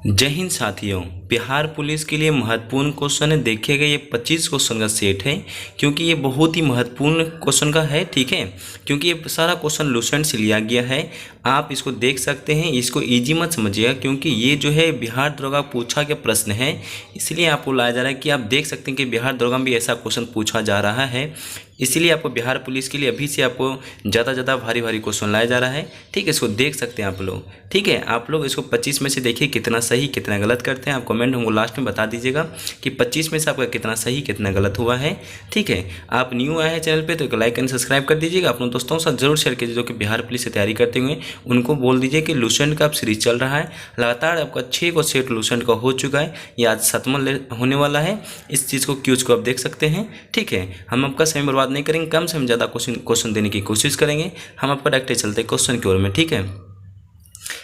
जय हिंद साथियों। बिहार पुलिस के लिए महत्वपूर्ण क्वेश्चन है। देखिएगा ये 25 क्वेश्चन का सेट है, क्योंकि ये बहुत ही महत्वपूर्ण क्वेश्चन का है। ठीक है, क्योंकि ये सारा क्वेश्चन लूसेंट से लिया गया है। आप इसको देख सकते हैं, इसको इजी मत समझिएगा, क्योंकि ये जो है बिहार दरोगा पूछा के प्रश्न है, इसलिए आपको लाया जा रहा है कि आप देख सकते हैं कि बिहार दरोगा में भी ऐसा क्वेश्चन पूछा जा रहा है। इसीलिए आपको बिहार पुलिस के लिए अभी से आपको ज़्यादा भारी क्वेश्चन लाया जा रहा है। ठीक है, इसको देख सकते हैं आप लोग। ठीक है, आप लोग इसको 25 में से देखिए कितना सही कितना गलत करते हैं। आप कमेंट हमको लास्ट में बता दीजिएगा कि 25 में से आपका कितना सही कितना गलत हुआ है। ठीक है, आप न्यू आए हैं चैनल पे तो लाइक एंड सब्सक्राइब कर दीजिएगा। अपने दोस्तों के साथ जरूर शेयर कीजिए जो कि बिहार पुलिस से तैयारी करते हुए, उनको बोल दीजिए कि लूसेंट का अब सीरीज चल रहा है। लगातार आपका 6 को सेट लूसेंट का हो चुका है, ये आज 7वां होने वाला है। इस चीज़ को क्यूज को आप देख सकते हैं। ठीक है, हम आपका समय बर्बाद नहीं करेंगे, कम से कम ज़्यादा क्वेश्चन देने की कोशिश करेंगे। हम आपका डायरेक्ट चलते क्वेश्चन की ओर में। ठीक है,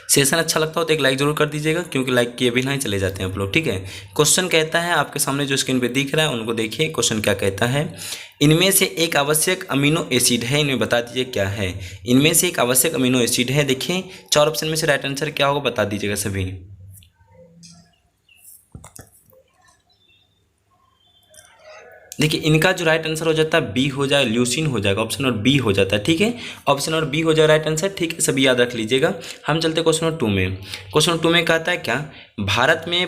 सेशन अच्छा लगता हो तो एक लाइक जरूर कर दीजिएगा, क्योंकि लाइक किए बिना ही चले जाते हैं आप लोग। ठीक है, क्वेश्चन कहता है, आपके सामने जो स्क्रीन पे दिख रहा है उनको देखिए। क्वेश्चन क्या कहता है, इनमें से एक आवश्यक अमीनो एसिड है, इन्हें बता दीजिए क्या है। इनमें से एक आवश्यक अमीनो एसिड है। देखिए 4 ऑप्शन में से राइट आंसर क्या होगा बता दीजिएगा सभी। देखिए इनका जो राइट आंसर हो जाता है बी हो जाए, ल्यूसिन हो जाएगा। ऑप्शन और बी हो जाता है। ठीक है, ऑप्शन और बी हो जाए राइट आंसर। ठीक है, सभी याद रख लीजिएगा। हम चलते क्वेश्चन नंबर 2 में। क्वेश्चन नंबर 2 में कहता है क्या, भारत में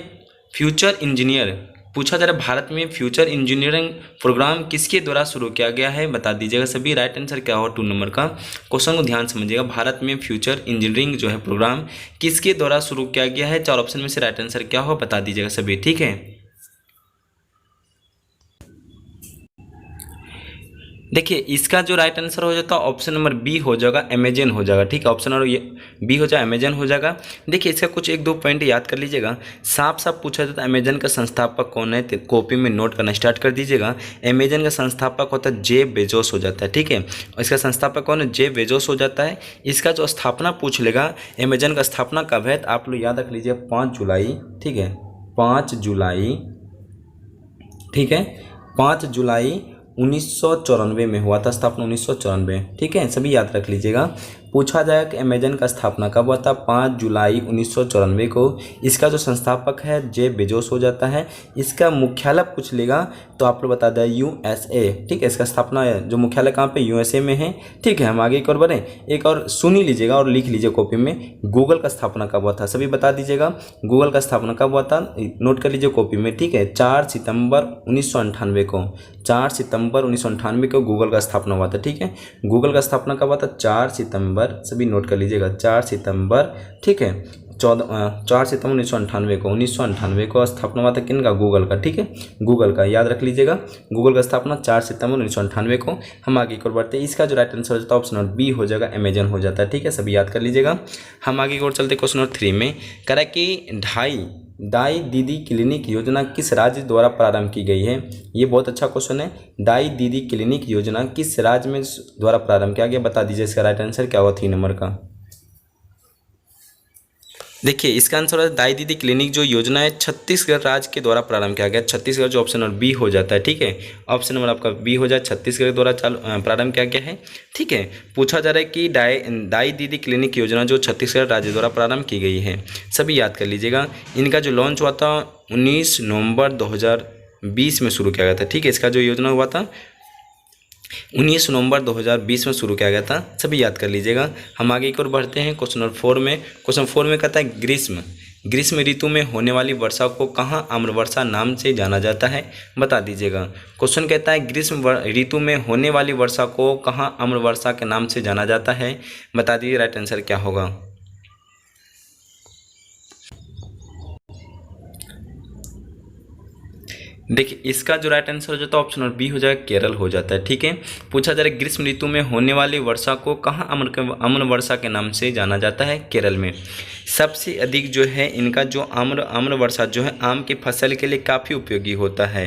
फ्यूचर इंजीनियर पूछा जा रहा है, भारत में फ्यूचर इंजीनियरिंग प्रोग्राम किसके द्वारा शुरू किया गया है बता दीजिएगा सभी। राइट आंसर क्या होगा 2 नंबर का। क्वेश्चन को ध्यान समझिएगा, भारत में फ्यूचर इंजीनियरिंग जो है प्रोग्राम किसके द्वारा शुरू किया गया है। 4 ऑप्शन में से राइट आंसर क्या होगा बता दीजिएगा सभी। ठीक है, देखिए इसका जो राइट आंसर हो जाता है ऑप्शन नंबर बी हो जाएगा, अमेजन हो जाएगा। ठीक है, ऑप्शन और ये बी हो जाए, अमेजन हो जाएगा। देखिए इसका कुछ 1-2 पॉइंट याद कर लीजिएगा। साफ पूछा जाता है अमेजन का संस्थापक कौन है, तो कॉपी में नोट करना स्टार्ट कर दीजिएगा। अमेजन का संस्थापक होता है जेफ बेजोस हो जाता है। ठीक है, और इसका संस्थापक कौन है, जेफ बेजोस हो जाता है। इसका जो स्थापना पूछ लेगा, अमेजन का स्थापना कब है, तो आप लोग याद रख लीजिए 5 जुलाई। ठीक है, 5 जुलाई। ठीक है, 5 जुलाई 1994 में हुआ था स्थापना, 1994। ठीक है, सभी याद रख लीजिएगा। पूछा जाएगा कि अमेजन का स्थापना कब हुआ था, 5 जुलाई 1994 को। इसका जो संस्थापक है जेफ बेजोस हो जाता है। इसका मुख्यालय पूछ लेगा तो आप लोग बता दें यूएसए। ठीक है, इसका स्थापना जो मुख्यालय कहाँ पे, यूएसए में है। ठीक है, हम आगे एक और बढ़ें, एक और सुन ही लीजिएगा और लिख लीजिए कॉपी में। गूगल का स्थापना कब हुआ था, सभी बता दीजिएगा। गूगल का स्थापना कब हुआ था, नोट कर लीजिए कॉपी में। ठीक है, 4 सितंबर 1998 को। 4 सितंबर 1998 को गूगल का स्थापना हुआ था। ठीक है, गूगल का स्थापना कब हुआ था, 4 सितंबर, सभी नोट कर लीजिएगा 4 सितंबर। ठीक है, 4 सितंबर 1998 को स्थापना हुआ था किनका, गूगल का। ठीक है, गूगल का याद रख लीजिएगा। गूगल का स्थापना 4 सितंबर 1998 को। हम आगे की ओर बढ़ते हैं। इसका जो राइट आंसर हो जाता है ऑप्शन नंबर बी हो जाएगा, अमेजन हो जाता है। ठीक है, सभी याद कर लीजिएगा। हम आगे की ओर चलते क्वेश्चन नंबर 3 में। कह रहा है कि दाई दीदी क्लिनिक योजना किस राज्य द्वारा प्रारंभ की गई है। ये बहुत अच्छा क्वेश्चन है। दाई दीदी क्लिनिक योजना किस राज्य में द्वारा प्रारंभ किया गया बता दीजिए। इसका राइट आंसर क्या हुआ 3 नंबर का। देखिए इसका आंसर है दाई दीदी क्लिनिक जो योजना है छत्तीसगढ़ राज्य के द्वारा प्रारंभ किया गया। छत्तीसगढ़ जो ऑप्शन नंबर बी हो जाता है। ठीक है, ऑप्शन नंबर आपका बी हो जाए, छत्तीसगढ़ द्वारा प्रारंभ किया गया है। ठीक है, पूछा जा रहा है कि दाई दीदी क्लिनिक योजना जो छत्तीसगढ़ राज्य द्वारा प्रारंभ की गई है, सभी याद कर लीजिएगा। इनका जो लॉन्च हुआ था 19 नवंबर 2020 में शुरू किया गया था। ठीक है, इसका जो योजना हुआ था 19 नवंबर 2020 में शुरू किया गया था, सभी याद कर लीजिएगा। हम आगे की ओर बढ़ते हैं क्वेश्चन नंबर 4 में। क्वेश्चन 4 में कहता है ग्रीष्म ऋतु में होने वाली वर्षा को कहाँ आम्र वर्षा नाम से जाना जाता है बता दीजिएगा। क्वेश्चन कहता है ग्रीष्म ऋतु में होने वाली वर्षा को कहाँ आम्र वर्षा के नाम से जाना जाता है बता दीजिए। राइट आंसर क्या होगा। देखिए इसका जो राइट आंसर हो जाता है ऑप्शन और बी हो जाएगा, केरल हो जाता है। ठीक है, पूछा जा रहा है ग्रीष्म ऋतु में होने वाली वर्षा को कहाँ आम्र वर्षा के नाम से जाना जाता है, केरल में। सबसे अधिक जो है इनका जो आम्र वर्षा जो है आम की फसल के लिए काफ़ी उपयोगी होता है।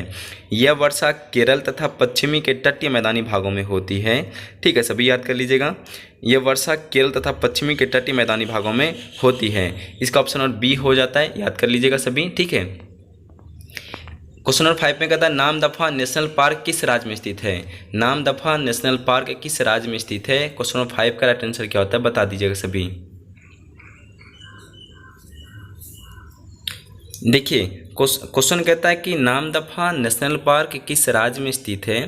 यह वर्षा केरल तथा पश्चिमी के तटीय मैदानी भागों में होती है। ठीक है, सभी याद कर लीजिएगा। यह वर्षा केरल तथा पश्चिमी के तटीय मैदानी भागों में होती है। इसका ऑप्शन और बी हो जाता है, याद कर लीजिएगा सभी। ठीक है, क्वेश्चन नंबर 5 में कहता है नामदफा नेशनल पार्क किस राज्य में स्थित है। नामदफा नेशनल पार्क किस राज्य में स्थित है। क्वेश्चन नंबर 5 का राइट आंसर क्या होता है बता दीजिएगा सभी। देखिए क्वेश्चन कहता है कि नामदफा नेशनल पार्क किस राज्य में स्थित है।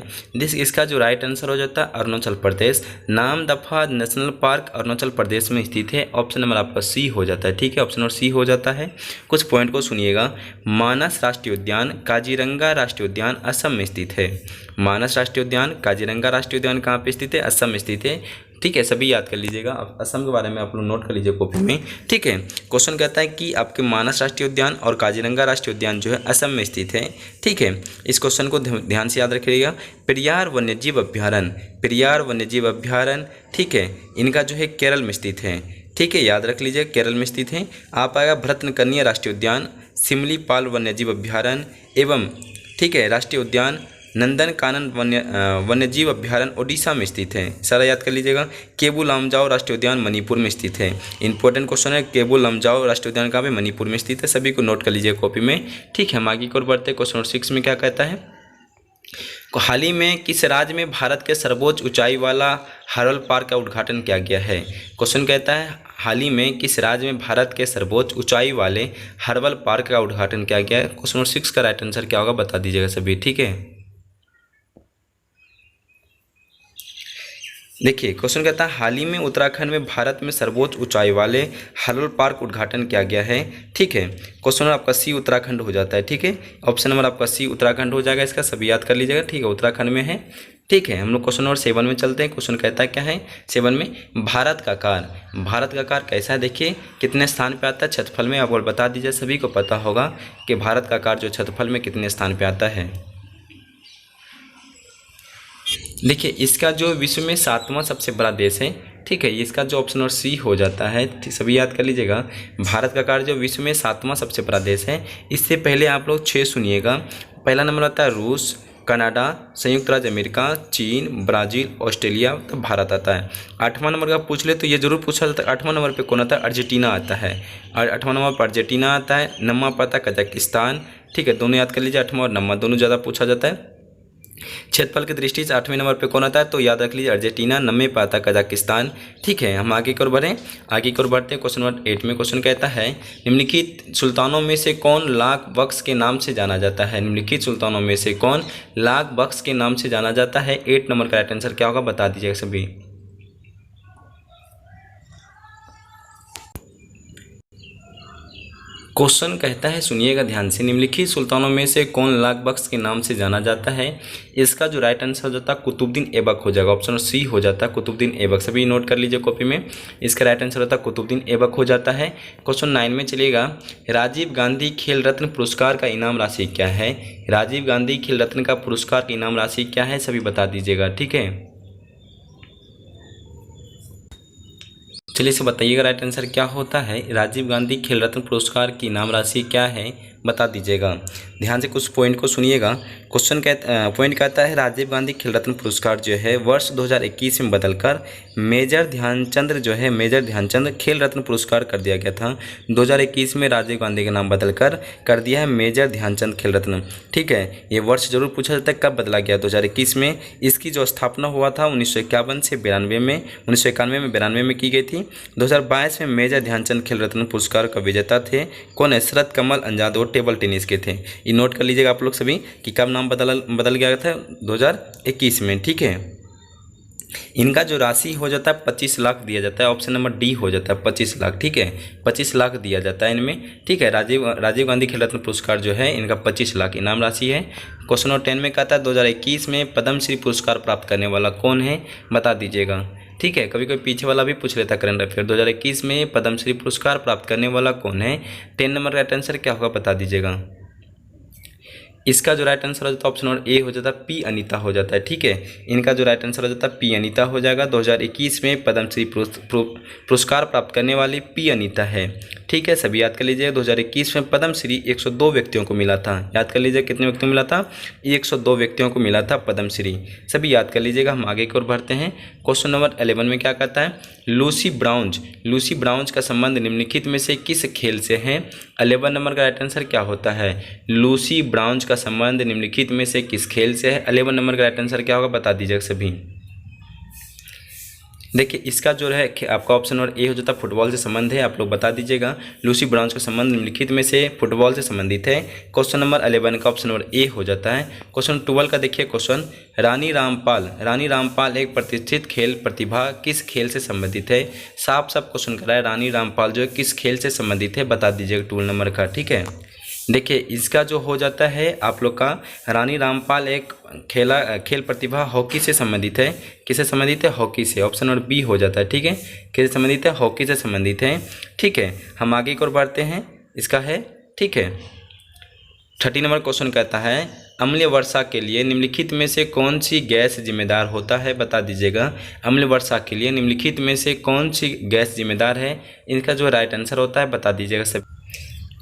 इसका जो राइट आंसर हो जाता है अरुणाचल प्रदेश। नामदफा नेशनल पार्क अरुणाचल प्रदेश में स्थित है। ऑप्शन नंबर आपका सी हो जाता है। ठीक है, ऑप्शन नंबर सी हो जाता है। कुछ पॉइंट को सुनिएगा। मानस राष्ट्रीय उद्यान काजीरंगा राष्ट्रीय उद्यान असम में स्थित है। मानस राष्ट्रीय उद्यान काजीरंगा राष्ट्रीय उद्यान कहाँ पे स्थित है? असम में स्थित है। ठीक है, सभी याद कर लीजिएगा। असम के बारे में आप लोग नोट कर लीजिए कॉपी में। ठीक है, क्वेश्चन कहता है कि आपके मानस राष्ट्रीय उद्यान और काजीरंगा राष्ट्रीय उद्यान जो है असम में स्थित है। ठीक है, इस क्वेश्चन को ध्यान से याद रखिएगा। पेरियार वन्यजीव अभ्यारण्य, पेरियार वन्यजीव अभ्यारण्य, ठीक है, इनका जो है केरल में स्थित है। ठीक है, याद रख लीजिए केरल में स्थित है। आप आएगा भरतनकन्या राष्ट्रीय उद्यान, सिमलीपाल वन्यजीव अभ्यारण्य एवं ठीक है राष्ट्रीय उद्यान नंदन कानन वन्यजीव अभ्यारण्य ओडिशा में स्थित है। सारा याद कर लीजिएगा। केबू लामजाओ राष्ट्रीय उद्यान मणिपुर में स्थित है। इंपॉर्टेंट क्वेश्चन है। केबू लामजाओ राष्ट्रीय उद्यान कहाँ पे? मणिपुर में स्थित है। सभी को नोट कर लीजिए कॉपी में। ठीक है, हम आगे की ओर बढ़ते हैं। क्वेश्चन नंबर 6 में क्या कहता है? हाल ही में किस राज्य में भारत के सर्वोच्च ऊंचाई वाला हर्बल पार्क का उद्घाटन किया गया है? क्वेश्चन कहता है हाल ही में किस राज्य में भारत के सर्वोच्च ऊंचाई वाले हर्बल पार्क का उद्घाटन किया गया है? क्वेश्चन नंबर 6 का राइट आंसर क्या होगा बता दीजिएगा सभी। ठीक है, देखिए क्वेश्चन कहता है हाल ही में उत्तराखंड में भारत में सर्वोच्च ऊंचाई वाले हर्बल पार्क उद्घाटन किया गया है। ठीक है, क्वेश्चन नंबर आपका सी उत्तराखंड हो जाता है। ठीक है, ऑप्शन नंबर आपका सी उत्तराखंड हो जाएगा। इसका सभी याद कर लीजिएगा। ठीक है, उत्तराखंड में है। ठीक है, हम लोग क्वेश्चन नंबर 7 में चलते हैं। क्वेश्चन कहता है क्या है 7 में? भारत का कार, भारत का कार कैसा है? देखिए कितने स्थान पे आता है क्षेत्रफल में, आपको बता दीजिए। सभी को पता होगा कि भारत का कार जो क्षेत्रफल में कितने स्थान पे आता है। देखिए इसका जो विश्व में 7वां सबसे बड़ा देश है। ठीक है, इसका जो ऑप्शन और सी हो जाता है। सभी याद कर लीजिएगा। भारत का कार्य जो विश्व में 7वां सबसे बड़ा देश है। इससे पहले आप लोग 6 सुनिएगा। पहला नंबर आता है रूस, कनाडा, संयुक्त राज्य अमेरिका, चीन, ब्राज़ील, ऑस्ट्रेलिया, तो भारत आता है। 8वां नंबर का पूछ ले तो ये जरूर पूछा जाता है। 8वां नंबर पे कौन आता है? अर्जेंटीना आता है। और 8वां नंबर पर अर्जेंटीना आता है। 9वां पर आता है कजाकिस्तान। ठीक है, दोनों याद कर लीजिए। 8वां और 9वां दोनों ज़्यादा पूछा जाता है। क्षेत्रफल की दृष्टि से 8वें नंबर पे कौन आता है? तो याद रख लीजिए अर्जेंटीना। 9वें पे आता है कजाकिस्तान। ठीक है, हम आगे की ओर बढ़ें। आगे की ओर बढ़ते हैं। क्वेश्चन नंबर 8 में क्वेश्चन कहता है निम्नलिखित सुल्तानों में से कौन लाख बख्श के नाम से जाना जाता है? निम्नलिखित सुल्तानों में से कौन लाख बख्श के नाम से जाना जाता है? 8 नंबर का राइट आंसर क्या होगा बता दीजिएगा सभी। क्वेश्चन कहता है सुनिएगा ध्यान से, निम्नलिखित सुल्तानों में से कौन लाख बख्श के नाम से जाना जाता है? इसका जो राइट आंसर हो जाता है कुतुबुद्दीन ऐबक हो जाएगा। ऑप्शन सी हो जाता है कुतुबुद्दीन ऐबक। सभी नोट कर लीजिए कॉपी में। इसका राइट आंसर होता है कुतुबुद्दीन ऐबक हो जाता है। क्वेश्चन 9 में चलिएगा। राजीव गांधी खेल रत्न पुरस्कार का इनाम राशि क्या है? राजीव गांधी खेल रत्न का पुरस्कार की इनाम राशि क्या है? सभी बता दीजिएगा। ठीक है, चलिए इसे बताइएगा राइट आंसर क्या होता है। राजीव गांधी खेल रत्न पुरस्कार की इनाम राशि क्या है बता दीजिएगा। ध्यान से कुछ पॉइंट को सुनिएगा। क्वेश्चन पॉइंट कहता है राजीव गांधी खेल रत्न पुरस्कार जो है वर्ष 2021 में बदलकर मेजर ध्यानचंद जो है मेजर ध्यानचंद खेल रत्न पुरस्कार कर दिया गया था। 2021 में राजीव गांधी का नाम बदलकर कर दिया है मेजर ध्यानचंद खेल रत्न। ठीक है, ये वर्ष जरूर पूछा जाता है कब बदला गया 2021 में। इसकी जो स्थापना हुआ था 1951 से 92 में 1991 में 92 में की गई थी। 2022 में मेजर ध्यानचंद खेल रत्न पुरस्कार का विजेता थे कौन है? शरद कमल अंजाद, टेबल टेनिस के थे। ये नोट कर लीजिएगा आप लोग सभी कि कब नाम बदल गया था 2021 में। ठीक है, इनका जो राशि हो जाता है 25 लाख दिया जाता है। ऑप्शन नंबर डी हो जाता है 25 लाख। ठीक है, 25 लाख दिया जाता है इनमें। ठीक है, राजीव गांधी खेल रत्न पुरस्कार जो है इनका 25 लाख इनाम राशि है। क्वेश्चन नंबर 10 में कहता है 2021 में पद्मश्री पुरस्कार प्राप्त करने वाला कौन है बता दीजिएगा। ठीक है, कभी कभी पीछे वाला भी पूछ लेता करंट अफेयर। 2021 में पद्मश्री पुरस्कार प्राप्त करने वाला कौन है? 10 नंबर का राइट आंसर क्या होगा बता दीजिएगा। इसका जो राइट आंसर हो जाता है ऑप्शन नंबर ए हो जाता है पी अनीता हो जाता है। ठीक है, इनका जो राइट आंसर हो जाता है पी अनीता हो जाएगा। 2021 में पद्मश्री पुरस्कार प्राप्त करने वाली पी अनीता है। ठीक है, सभी याद कर लीजिए। 2021 में पद्मश्री 102 व्यक्तियों को मिला था। याद कर लीजिए कितने व्यक्तियों को मिला था? 102 व्यक्तियों को मिला था पद्मश्री। सभी याद कर लीजिएगा। हम आगे की ओर बढ़ते हैं। क्वेश्चन नंबर 11 में क्या कहता है? लूसी ब्राउन्ज का संबंध निम्नलिखित में से किस खेल से है? 11 नंबर का राइट आंसर क्या होता है? लूसी ब्राउन्ज का संबंध निम्नलिखित में से किस खेल से है? 11 नंबर का राइट आंसर क्या होगा बता दीजिएगा सभी। देखिए इसका जो है आपका ऑप्शन नंबर ए हो जाता है फुटबॉल से संबंध है, आप लोग बता दीजिएगा। लूसी ब्राउन का संबंध निम्नलिखित में से फुटबॉल से संबंधित है। क्वेश्चन नंबर 11 का ऑप्शन नंबर ए हो जाता है। क्वेश्चन 12 का देखिए क्वेश्चन, रानी रामपाल एक प्रतिष्ठित खेल प्रतिभा किस खेल से संबंधित है। साफ साफ क्वेश्चन कर रहा है रानी रामपाल जो है किस खेल से संबंधित है, बता दीजिएगा 12 नंबर का। ठीक है, देखिए इसका जो हो जाता है आप लोग का, रानी रामपाल एक खेल प्रतिभा हॉकी से संबंधित है। किससे संबंधित है? हॉकी से। ऑप्शन नंबर बी हो जाता है। ठीक है, किससे संबंधित है? हॉकी से संबंधित है। ठीक है, हम आगे की ओर बढ़ते हैं। इसका है, ठीक है, 30 नंबर क्वेश्चन कहता है, अम्लीय वर्षा के लिए निम्नलिखित में से कौन सी गैस जिम्मेदार होता है, बता दीजिएगा। अम्लीय वर्षा के लिए निम्नलिखित में से कौन सी गैस जिम्मेदार है, इनका जो राइट आंसर होता है बता दीजिएगा सब।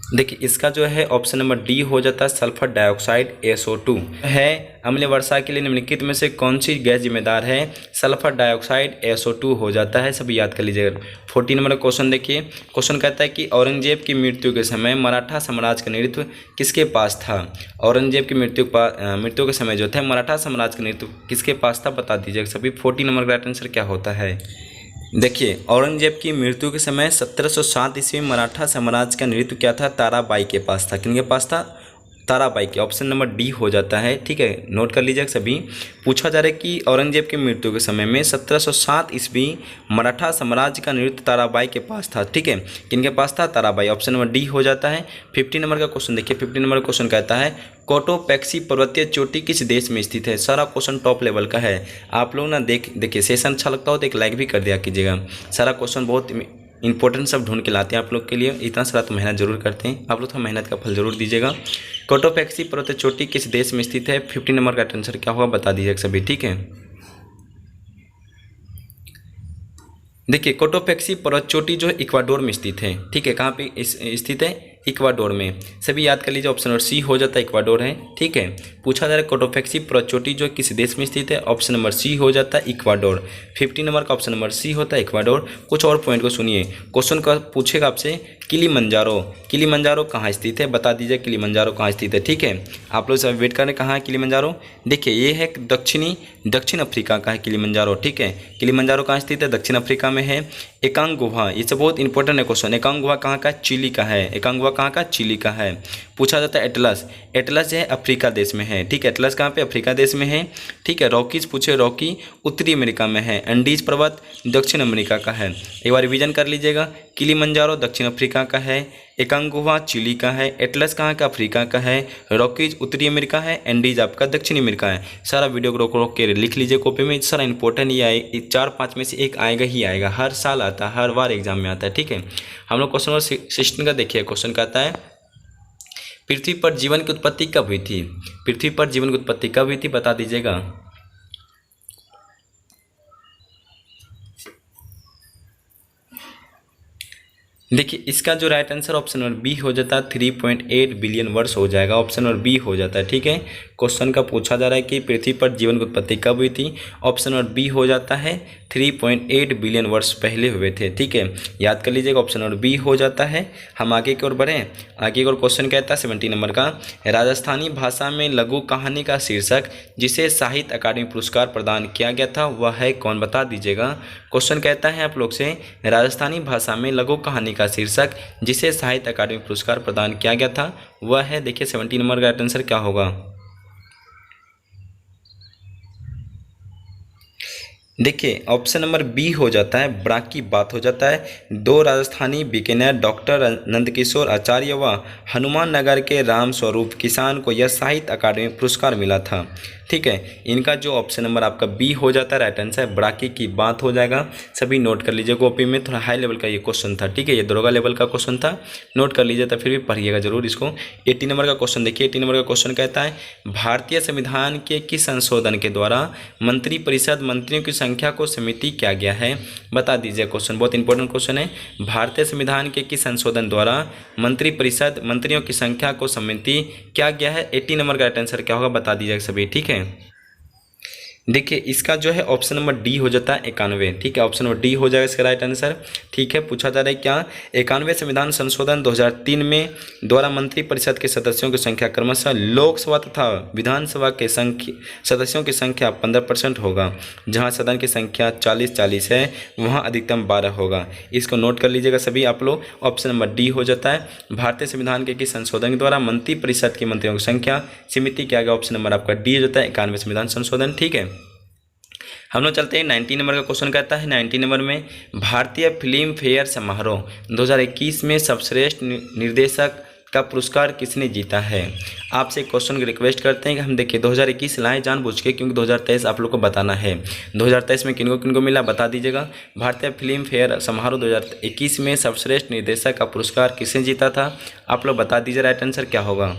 देखिए इसका जो है ऑप्शन नंबर डी हो जाता है, सल्फर डाइऑक्साइड SO2 है। अम्लीय वर्षा के लिए निम्नलिखित में से कौन सी गैस जिम्मेदार है, सल्फर डाइऑक्साइड SO2 हो जाता है, सभी याद कर लीजिएगा। 14 नंबर क्वेश्चन देखिए, क्वेश्चन कहता है कि औरंगजेब की मृत्यु के समय मराठा साम्राज्य का नेतृत्व किसके पास था। औरंगजेब की मृत्यु के समय जो था मराठा साम्राज्य का नेतृत्व किसके पास था, बता दीजिएगा सभी। 14 नंबर का राइट आंसर क्या होता है? देखिए औरंगजेब की मृत्यु के समय 1707 ईस्वी में मराठा साम्राज्य का नेतृत्व क्या था, ताराबाई के पास था। किनके पास था? ताराबाई के। ऑप्शन नंबर डी हो जाता है। ठीक है, नोट कर लीजिए सभी। पूछा जा रहा है कि औरंगजेब की मृत्यु के समय में 1707 ईस्वी मराठा साम्राज्य का नेतृत्व ताराबाई के पास था। ठीक है, किनके पास था? ताराबाई। ऑप्शन नंबर डी हो जाता है। 15 नंबर का क्वेश्चन देखिए, 15 नंबर का क्वेश्चन कहता है, कोटोपैक्सी पर्वतीय चोटी किस देश में स्थित है। सारा क्वेश्चन टॉप लेवल का है। आप लोग ना देखिए सेशन अच्छा लगता हो तो एक लाइक भी कर दिया कीजिएगा। सारा क्वेश्चन बहुत इंपॉर्टेंट सब ढूंढ के लाते हैं आप लोग के लिए, इतना सारा तो मेहनत जरूर करते हैं आप लोग, तो मेहनत का फल जरूर दीजिएगा। कोटोपैक्सी पर्वतीय चोटी किस देश में स्थित है? 15 नंबर का आंसर क्या होगा, बता दीजिएगा सभी। ठीक है, देखिए कोटोपैक्सी पर्वत चोटी जो है इक्वाडोर में स्थित है। ठीक है, कहाँ पे स्थित है? इक्वाडोर में। सभी याद कर लीजिए, ऑप्शन नंबर सी हो जाता है, इक्वाडोर है। ठीक है, पूछा जा रहा है कोटोपैक्सी पर्वत चोटी जो किस देश में स्थित है, ऑप्शन नंबर सी हो जाता है, इक्वाडोर। 15 नंबर का ऑप्शन नंबर सी होता है, इक्वाडोर। कुछ और पॉइंट को सुनिए, क्वेश्चन का पूछेगा आपसे, किलिमंजारो कहाँ स्थित है, बता दीजिए किलिमंजारो कहाँ स्थित है। ठीक है, आप लोग सब वेट करें, कहाँ है किलिमंजारो। देखिए ये है दक्षिण अफ्रीका का है किलिमंजारो। ठीक है, किलिमंजारो कहाँ स्थित है? दक्षिण अफ्रीका में है। एकांग गुहा, ये सब बहुत इंपॉर्टेंट है क्वेश्चन। एकांग गुहा कहाँ का? चिली का है। एकांग गुहा कहाँ का? चिली का है। पूछा जाता है एटलस जो है अफ्रीका देश में है। ठीक है, एटलस कहाँ पे? अफ्रीका देश में है। ठीक है, रॉकीज पूछे, रॉकी उत्तरी अमेरिका में है। एंडीज पर्वत दक्षिण अमेरिका का है। एक बार रिवीजन कर लीजिएगा, किलिमंजारो दक्षिण अफ्रीका का है, एकांग गुहा चिली का है, एटलस कहाँ का? अफ्रीका का है, रॉकीज उत्तरी अमेरिका है, एंडीज आपका दक्षिण अमेरिका है। सारा वीडियो को रोक के लिख लीजिए कॉपी में, सारा इंपॉर्टेंट ये 4-5 में से एक आएगा ही आएगा, हर साल आता है, हर बार एग्जाम में आता है। ठीक है, हम लोग क्वेश्चन नंबर 16 का देखिए, क्वेश्चन कहता है, पृथ्वी पर जीवन की उत्पत्ति कब हुई थी। पृथ्वी पर जीवन की उत्पत्ति कब हुई थी, बता दीजिएगा। देखिए इसका जो right answer option number B हो जाता है, 3.8 बिलियन वर्ष हो जाएगा। ऑप्शन नंबर बी हो जाता है। ठीक है, क्वेश्चन का पूछा जा रहा है कि पृथ्वी पर जीवन की उत्पत्ति कब हुई थी, ऑप्शन नंबर बी हो जाता है, 3.8 बिलियन वर्ष पहले हुए थे। ठीक है, याद कर लीजिएगा, ऑप्शन नंबर बी हो जाता है। हम आगे की ओर बढ़ें, आगे की ओर क्वेश्चन कहता है 17 नंबर का, राजस्थानी भाषा में लघु कहानी का शीर्षक जिसे साहित्य अकादमी पुरस्कार प्रदान किया गया था वह है कौन, बता दीजिएगा। क्वेश्चन कहता है आप लोग से, राजस्थानी भाषा में लघु कहानी का शीर्षक जिसे साहित्य अकादमी पुरस्कार प्रदान किया गया था वह है, देखिए 17 नंबर का आंसर क्या होगा। देखिए ऑप्शन नंबर बी हो जाता है, बड़ा की बात हो जाता है। 2 राजस्थानी बीकानेर डॉक्टर नंदकिशोर आचार्य व हनुमान नगर के राम स्वरूप किसान को यह साहित्य अकादमी पुरस्कार मिला था। ठीक है, इनका जो ऑप्शन नंबर आपका बी हो जाता है राइट आंसर, बड़ाकी की बात हो जाएगा। सभी नोट कर लीजिए कॉपी में, थोड़ा हाई लेवल का ये क्वेश्चन था। ठीक है, ये दरोगा लेवल का क्वेश्चन था, नोट कर लीजिए, तो फिर भी पढ़िएगा जरूर इसको। 18 नंबर का क्वेश्चन देखिए, 18 नंबर का क्वेश्चन कहता है, भारतीय संविधान के किस संशोधन के द्वारा मंत्रिपरिषद मंत्रियों की संख्या को सीमित किया गया है, बता दीजिए। क्वेश्चन बहुत इंपॉर्टेंट क्वेश्चन है, भारतीय संविधान के किस संशोधन द्वारा मंत्रिपरिषद मंत्रियों की संख्या को सीमित किया गया है। 18 नंबर का राइट आंसर क्या होगा, बता दीजिए सभी। ठीक है, देखिए इसका जो है ऑप्शन नंबर डी हो जाता है 91, ठीक है, ऑप्शन नंबर डी हो जाएगा इसका राइट आंसर। ठीक है, पूछा जा रहा है क्या 91वें संविधान संशोधन 2003 में द्वारा मंत्रिपरिषद के सदस्यों की संख्या क्रमशः लोकसभा तथा विधानसभा के सदस्यों की संख्या 15% होगा, जहां सदन की संख्या 40-40 है वहां अधिकतम 12 होगा। इसको नोट कर लीजिएगा सभी आप लोग। ऑप्शन नंबर डी हो जाता है भारतीय संविधान के किस संशोधन के द्वारा मंत्रिपरिषद के मंत्रियों की संख्या सीमित किया गया। ऑप्शन नंबर आपका डी हो जाता है 91वें संविधान संशोधन। ठीक है, हम लोग चलते हैं 90 नंबर का क्वेश्चन। कहता है 90 नंबर में भारतीय फिल्म फेयर समारोह 2021 में सर्वश्रेष्ठ निर्देशक का पुरस्कार किसने जीता है। आपसे क्वेश्चन की रिक्वेस्ट करते हैं कि हम देखिए 2021 लाएँ जानबूझ के, क्योंकि 2023 आप लोग को बताना है। 2023 में किनको मिला बता दीजिएगा। भारतीय फिल्म फेयर समारोह 2021 में सर्वश्रेष्ठ निर्देशक का पुरस्कार किसने जीता था, आप लोग बता दीजिए राइट आंसर क्या होगा।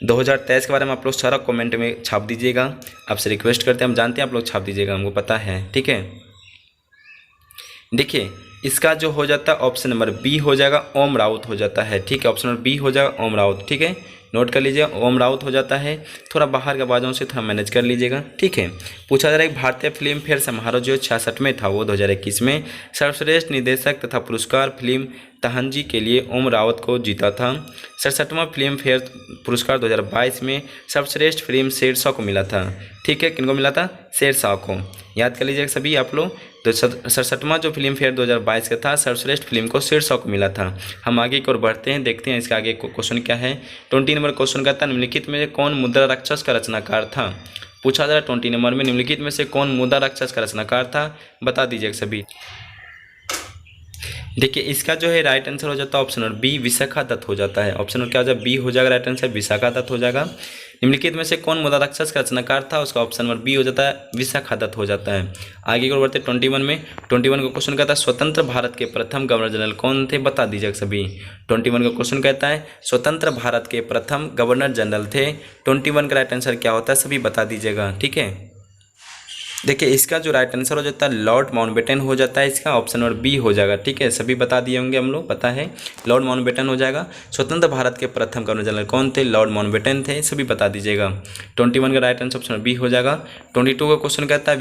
2023 के बारे में आप लोग सारा कमेंट में छाप दीजिएगा। आपसे रिक्वेस्ट करते हैं, हम जानते हैं आप लोग छाप दीजिएगा, हमको पता है। ठीक है, देखिए इसका जो हो जाता है ऑप्शन नंबर बी हो जाएगा, ओम राउत हो जाता है। ठीक है, ऑप्शन नंबर बी हो जाएगा ओम राउत। ठीक है, नोट कर लीजिए ओम राउत हो जाता है। थोड़ा बाहर के आवाज़ों से थोड़ा मैनेज कर लीजिएगा। ठीक है, पूछा जा रहा है भारतीय फिल्म फेयर समारोह जो 66 में था वो 2021 में सर्वश्रेष्ठ निर्देशक तथा पुरस्कार फिल्म तहंजी के लिए ओम रावत को जीता था। 67वां फिल्म फेयर पुरस्कार 2022 में सर्वश्रेष्ठ फिल्म शेरशाह को मिला था। ठीक है, किनको मिला था, शेरशाह को। याद कर लीजिएगा सभी आप लोग। तो 67वां जो फिल्म फेयर 2022 का था सर्वश्रेष्ठ फिल्म को शेरशाह को मिला था। हम आगे की ओर बढ़ते हैं, देखते हैं इसका आगे क्वेश्चन क्या है। 20 नंबर क्वेश्चन कहता है निम्नलिखित में कौन मुद्रा राक्षस का रचनाकार था। पूछा जा रहा है 20 नंबर में निम्नलिखित में से कौन मुद्रा राक्षस का रचनाकार था, बता दीजिएगा सभी। देखिए इसका जो है राइट आंसर हो जाता है option number B Vishakha Datt हो जाता है। ऑप्शन नंबर क्या हो जाएगा, बी हो जाएगा राइट आंसर, विशाखा दत्त हो जाएगा। निम्नलिखित में से कौन मुद्रा राक्षस का रचनाकार था, उसका ऑप्शन नंबर बी हो जाता है, विशाखा दत्त हो जाता है। आगे की ओर बढ़ते 21 में। 21 का क्वेश्चन कहता है स्वतंत्र भारत के प्रथम गवर्नर जनरल कौन थे, बता दीजिएगा सभी। 21 का क्वेश्चन कहता है स्वतंत्र भारत के प्रथम गवर्नर जनरल थे। 21 का राइट आंसर क्या होता है सभी बता दीजिएगा। ठीक है, देखिए इसका जो राइट आंसर हो जाता है लॉर्ड माउंटबेटन हो जाता है, इसका ऑप्शन नंबर बी हो जाएगा। ठीक है, सभी बता दिए होंगे हम लोग, पता है लॉर्ड माउंटबेटन हो जाएगा। स्वतंत्र भारत के प्रथम गवर्नर जनरल कौन थे, लॉर्ड माउंटबेटन थे, सभी बता दीजिएगा। 21 का राइट आंसर ऑप्शन बी हो जाएगा। 22 का क्वेश्चन कहता है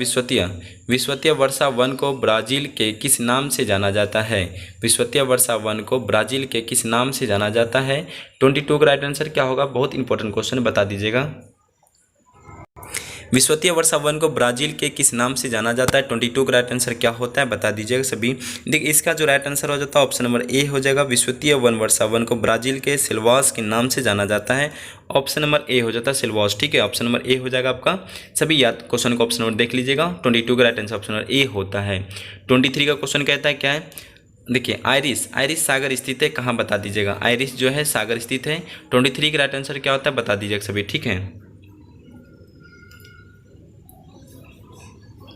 विश्वतीय वर्षा वन को ब्राज़ील के किस नाम से जाना जाता है। विश्वतीय वर्षा वन को ब्राज़ील के किस नाम से जाना जाता है। 22 का राइट आंसर क्या होगा, बहुत इंपॉर्टेंट क्वेश्चन बता दीजिएगा। विश्वतीय वर्षा वन को ब्राज़ील के किस नाम से जाना जाता है। 22 का राइट आंसर क्या होता है बता दीजिएगा सभी। देखिए इसका जो राइट आंसर हो जाता है ऑप्शन नंबर ए हो जाएगा, विश्वतीय वर्षा वन को ब्राज़ील के सिल्वास के नाम से जाना जाता है। ऑप्शन नंबर ए हो जाता है सिल्वास। ठीक है, ऑप्शन नंबर ए हो जाएगा आपका। सभी याद क्वेश्चन का ऑप्शन नंबर देख लीजिएगा। 22 का right answer option number A होता है। 23 का क्वेश्चन कहता है क्या है, देखिए आयरिश सागर स्थित है, कहाँ बता दीजिएगा। आयरिश जो है सागर स्थित है। 23 का राइट आंसर क्या होता है बता दीजिएगा सभी। ठीक है,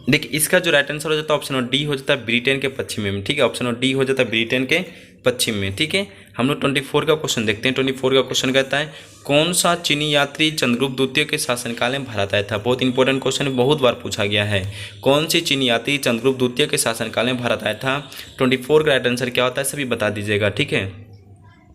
देखिए इसका जो राइट आंसर हो जाता है ऑप्शन नंबर डी हो जाता है ब्रिटेन के पश्चिम में। ठीक है, ऑप्शन नंबर डी हो जाता है ब्रिटेन के पश्चिम में। ठीक है, हम लोग 24 का क्वेश्चन देखते हैं। 24 का क्वेश्चन कहता है कौन सा चीनी यात्री चंद्रगुप्त द्वितीय के शासनकाल में भारत आया था। बहुत इंपॉर्टेंट क्वेश्चन है, बहुत बार पूछा गया है। कौन सी चीनी यात्री चंद्रगुप्त द्वितीय के शासनकाल में भारत आया था। 24 का राइट आंसर क्या होता है सभी बता दीजिएगा। ठीक है,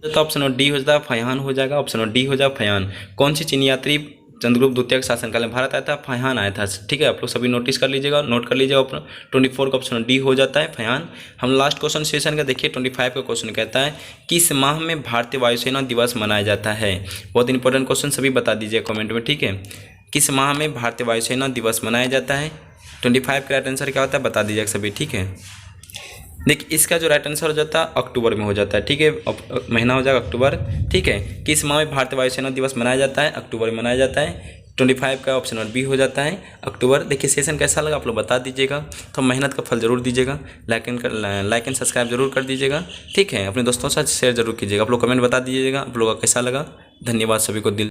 तो ऑप्शन नंबर डी हो जाता है फयान हो जाएगा। ऑप्शन नंबर डी हो जाएगा फयान। कौन सी चीनी यात्री चंद्रगुप्त द्वितीय के शासनकाल में भारत आया था, फयान आया था। ठीक है, आप लोग सभी नोटिस कर लीजिएगा, नोट कर लीजिएगा। 24 का ऑप्शन डी हो जाता है फयान। हम लास्ट क्वेश्चन सेशन का देखिए 25 का क्वेश्चन कहता है किस माह में भारतीय वायुसेना दिवस मनाया जाता है। बहुत इंपॉर्टेंट क्वेश्चन सभी बता दीजिए कमेंट में। ठीक है, किस माह में भारतीय वायुसेना दिवस मनाया जाता है। 25 का राइट आंसर क्या होता है बता दीजिएगा सभी। ठीक है, देखिए इसका जो राइट आंसर हो जाता है अक्टूबर में हो जाता है। ठीक है, महीना हो जाएगा अक्टूबर। ठीक है, किस माह में भारतीय वायुसेना दिवस मनाया जाता है, अक्टूबर में मनाया जाता है। 25 का ऑप्शन नंबर बी हो जाता है अक्टूबर। देखिए सेशन कैसा लगा आप लोग बता दीजिएगा, तो मेहनत का फल जरूर दीजिएगा। लाइक एंड सब्सक्राइब जरूर कर दीजिएगा। ठीक है, अपने दोस्तों के साथ शेयर जरूर कीजिएगा। आप लोग कमेंट बता दीजिएगा आप लोगों का कैसा लगा। धन्यवाद सभी को दिल